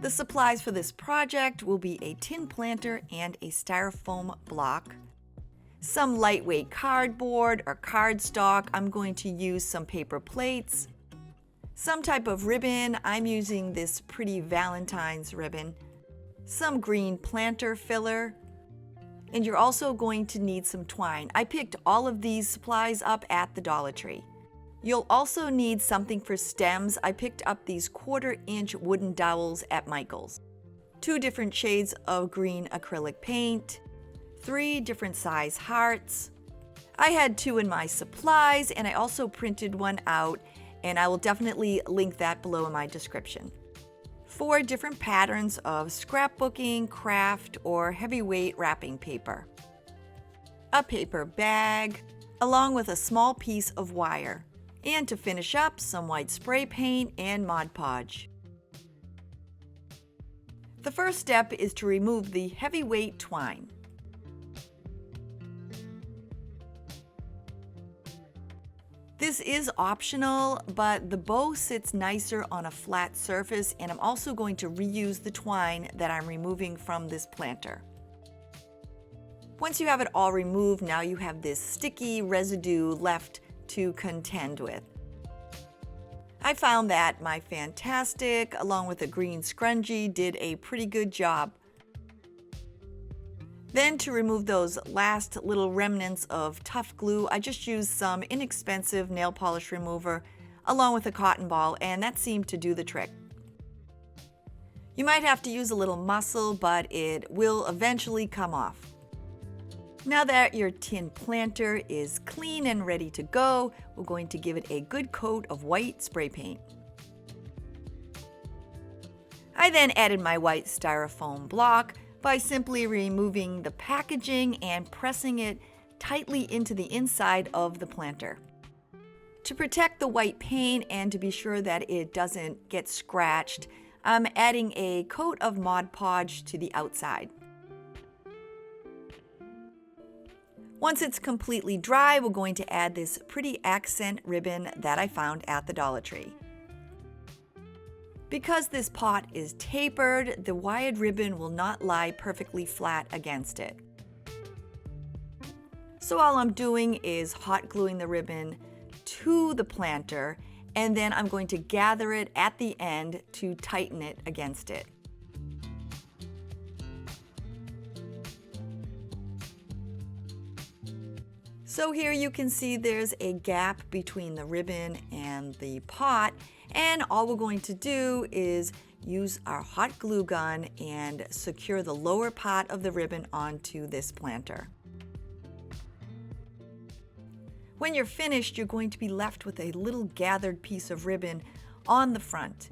The supplies for this project will be a tin planter and a styrofoam block, some lightweight cardboard or cardstock. I'm going to use some paper plates, some type of ribbon. I'm using this pretty Valentine's ribbon, some green planter filler, and you're also going to need some twine. I picked all of these supplies up at the Dollar Tree. You'll also need something for stems. I picked up these 1/4-inch wooden dowels at Michael's. 2 different shades of green acrylic paint, 3 different size hearts. I had 2 in my supplies, and I also printed one out, and I will definitely link that below in my description. 4 different patterns of scrapbooking, craft, or heavyweight wrapping paper. A paper bag, along with a small piece of wire. And to finish up, some white spray paint and Mod Podge. The first step is to remove the heavyweight twine. This is optional, but the bow sits nicer on a flat surface, and I'm also going to reuse the twine that I'm removing from this planter. Once you have it all removed, now you have this sticky residue left to contend with. I found that my Fantastic, along with a green scrunchie, did a pretty good job. Then to remove those last little remnants of tough glue, I just used some inexpensive nail polish remover along with a cotton ball, and that seemed to do the trick. You might have to use a little muscle, but it will eventually come off. Now that your tin planter is clean and ready to go, we're going to give it a good coat of white spray paint. I then added my white styrofoam block by simply removing the packaging and pressing it tightly into the inside of the planter. To protect the white paint and to be sure that it doesn't get scratched, I'm adding a coat of Mod Podge to the outside. Once it's completely dry, we're going to add this pretty accent ribbon that I found at the Dollar Tree. Because this pot is tapered, the wired ribbon will not lie perfectly flat against it. So all I'm doing is hot gluing the ribbon to the planter, and then I'm going to gather it at the end to tighten it against it. So here you can see there's a gap between the ribbon and the pot, and all we're going to do is use our hot glue gun and secure the lower part of the ribbon onto this planter. When you're finished, you're going to be left with a little gathered piece of ribbon on the front.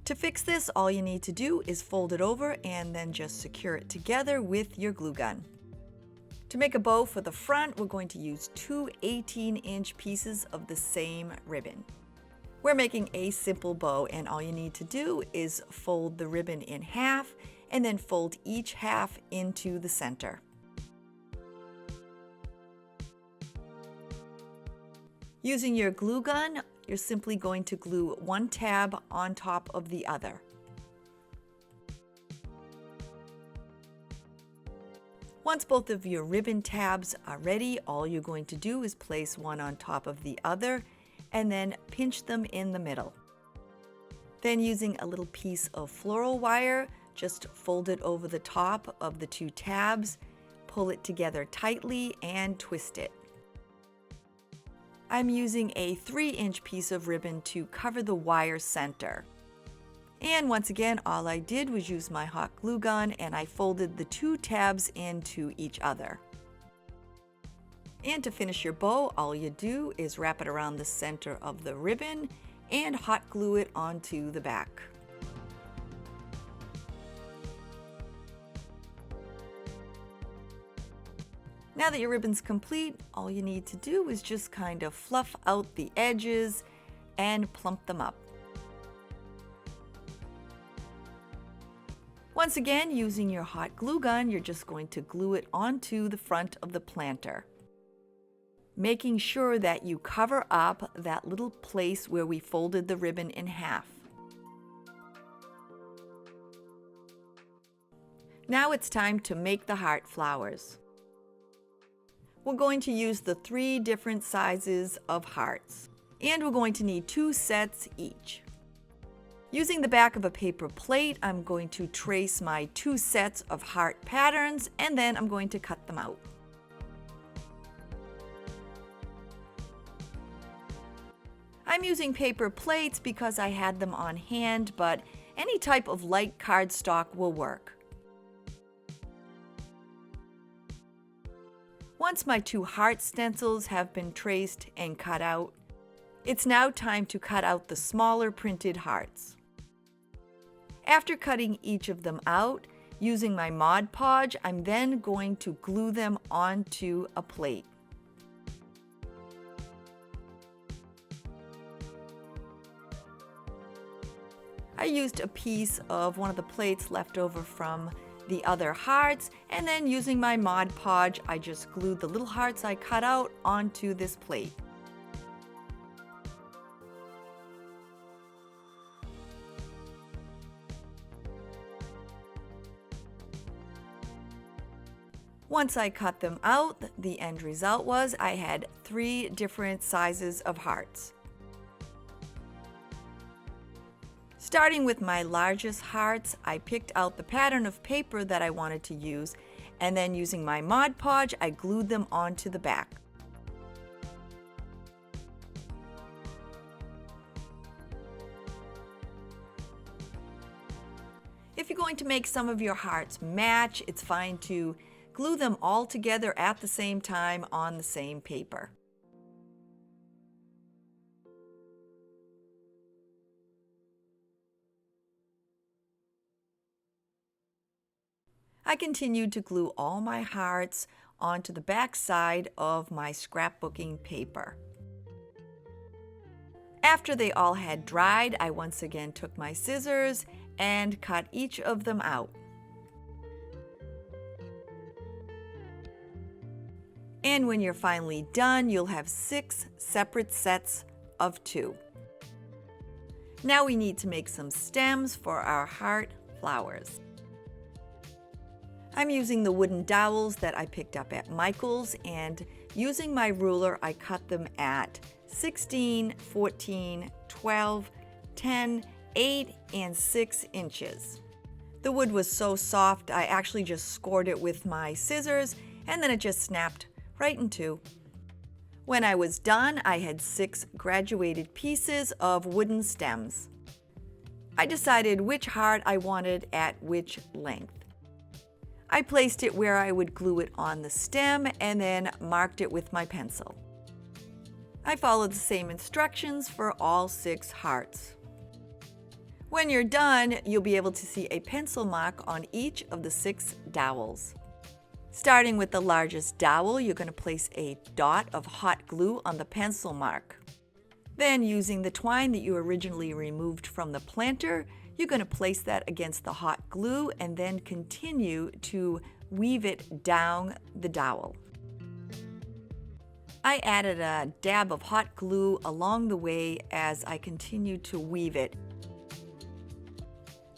To fix this, all you need to do is fold it over and then just secure it together with your glue gun. To make a bow for the front, we're going to use 2 18-inch pieces of the same ribbon. We're making a simple bow, and all you need to do is fold the ribbon in half and then fold each half into the center. Using your glue gun, you're simply going to glue one tab on top of the other. Once both of your ribbon tabs are ready, all you're going to do is place one on top of the other and then pinch them in the middle. Then using a little piece of floral wire, just fold it over the top of the 2 tabs, pull it together tightly and twist it. I'm using a 3-inch piece of ribbon to cover the wire center. And once again, all I did was use my hot glue gun and I folded the 2 tabs into each other. And to finish your bow, all you do is wrap it around the center of the ribbon and hot glue it onto the back. Now that your ribbon's complete, all you need to do is just kind of fluff out the edges and plump them up. Once again, using your hot glue gun, you're just going to glue it onto the front of the planter, making sure that you cover up that little place where we folded the ribbon in half. Now it's time to make the heart flowers. We're going to use the 3 different sizes of hearts, and we're going to need 2 sets each. Using the back of a paper plate, I'm going to trace my 2 sets of heart patterns, and then I'm going to cut them out. I'm using paper plates because I had them on hand, but any type of light cardstock will work. Once my 2 heart stencils have been traced and cut out, it's now time to cut out the smaller printed hearts. After cutting each of them out, using my Mod Podge, I'm then going to glue them onto a plate. I used a piece of one of the plates left over from the other hearts, and then using my Mod Podge, I just glued the little hearts I cut out onto this plate. Once I cut them out, the end result was I had 3 different sizes of hearts. Starting with my largest hearts, I picked out the pattern of paper that I wanted to use, and then using my Mod Podge, I glued them onto the back. If you're going to make some of your hearts match, it's fine to glue them all together at the same time on the same paper. I continued to glue all my hearts onto the back side of my scrapbooking paper. After they all had dried, I once again took my scissors and cut each of them out. And when you're finally done, you'll have 6 separate sets of 2. Now we need to make some stems for our heart flowers. I'm using the wooden dowels that I picked up at Michael's, and using my ruler, I cut them at 16, 14, 12, 10, 8, and 6 inches. The wood was so soft, I actually just scored it with my scissors, and then it just snapped right in 2. When I was done, I had 6 graduated pieces of wooden stems. I decided which heart I wanted at which length. I placed it where I would glue it on the stem and then marked it with my pencil. I followed the same instructions for all 6 hearts. When you're done, you'll be able to see a pencil mark on each of the 6 dowels. Starting with the largest dowel, you're going to place a dot of hot glue on the pencil mark. Then, using the twine that you originally removed from the planter, you're going to place that against the hot glue and then continue to weave it down the dowel. I added a dab of hot glue along the way as I continued to weave it.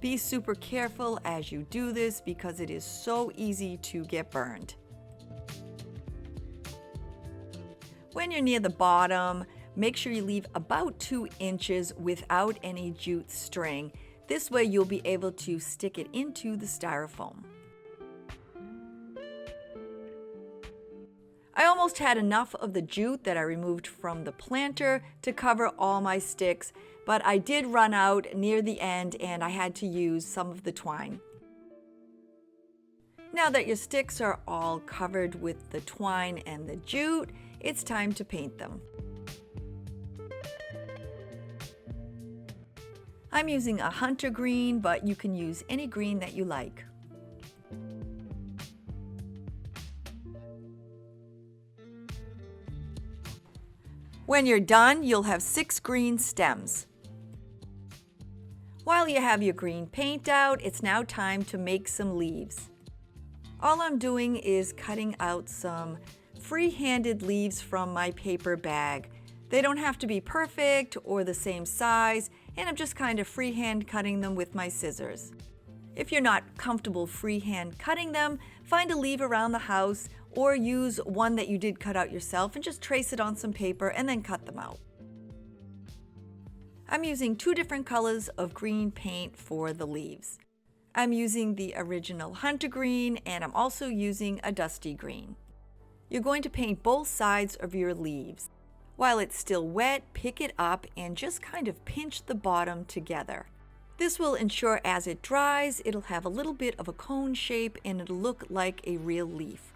Be super careful as you do this because it is so easy to get burned. When you're near the bottom, make sure you leave about 2 inches without any jute string. This way you'll be able to stick it into the styrofoam. I almost had enough of the jute that I removed from the planter to cover all my sticks, but I did run out near the end and I had to use some of the twine. Now that your sticks are all covered with the twine and the jute, it's time to paint them. I'm using a hunter green, but you can use any green that you like. When you're done, you'll have 6 green stems. While you have your green paint out, it's now time to make some leaves. All I'm doing is cutting out some free-handed leaves from my paper bag. They don't have to be perfect or the same size, and I'm just kind of freehand cutting them with my scissors. If you're not comfortable freehand cutting them, find a leaf around the house or use one that you did cut out yourself and just trace it on some paper and then cut them out. I'm using 2 different colors of green paint for the leaves. I'm using the original hunter green and I'm also using a dusty green. You're going to paint both sides of your leaves. While it's still wet, pick it up and just kind of pinch the bottom together. This will ensure as it dries, it'll have a little bit of a cone shape and it'll look like a real leaf.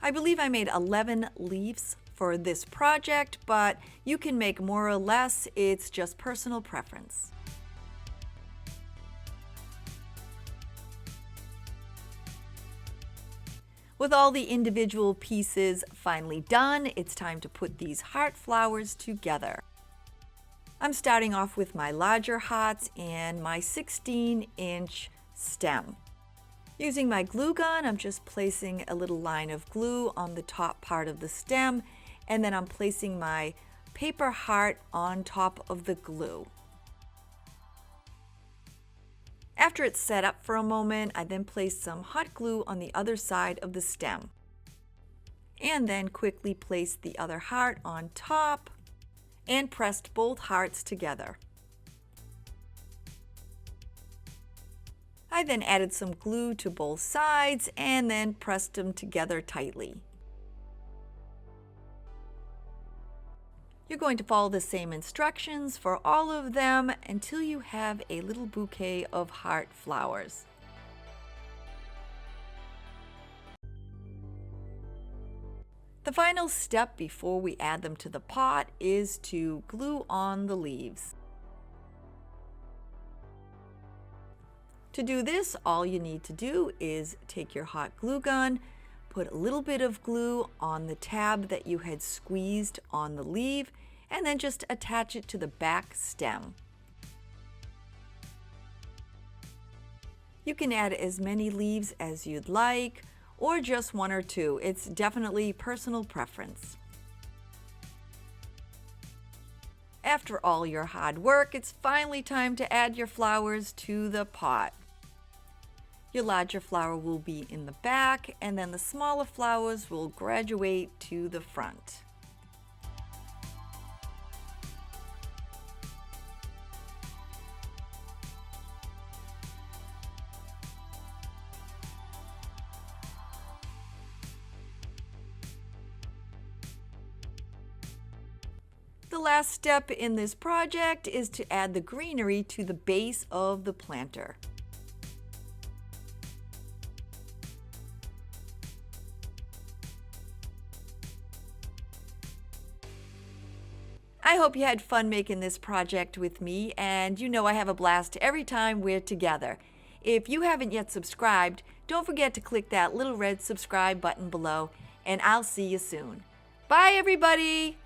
I believe I made 11 leaves for this project, but you can make more or less, it's just personal preference. With all the individual pieces finally done, it's time to put these heart flowers together. I'm starting off with my larger hearts and my 16-inch stem. Using my glue gun, I'm just placing a little line of glue on the top part of the stem, and then I'm placing my paper heart on top of the glue. After it's set up for a moment, I then place some hot glue on the other side of the stem. And then quickly place the other heart on top and pressed both hearts together. I then added some glue to both sides and then pressed them together tightly. You're going to follow the same instructions for all of them until you have a little bouquet of heart flowers. The final step before we add them to the pot is to glue on the leaves. To do this, all you need to do is take your hot glue gun, put a little bit of glue on the tab that you had squeezed on the leaf, and then just attach it to the back stem. You can add as many leaves as you'd like, or just 1 or 2. It's definitely personal preference. After all your hard work, it's finally time to add your flowers to the pot. Your larger flower will be in the back, and then the smaller flowers will graduate to the front. The last step in this project is to add the greenery to the base of the planter. I hope you had fun making this project with me, and you know I have a blast every time we're together. If you haven't yet subscribed, don't forget to click that little red subscribe button below, and I'll see you soon. Bye, everybody!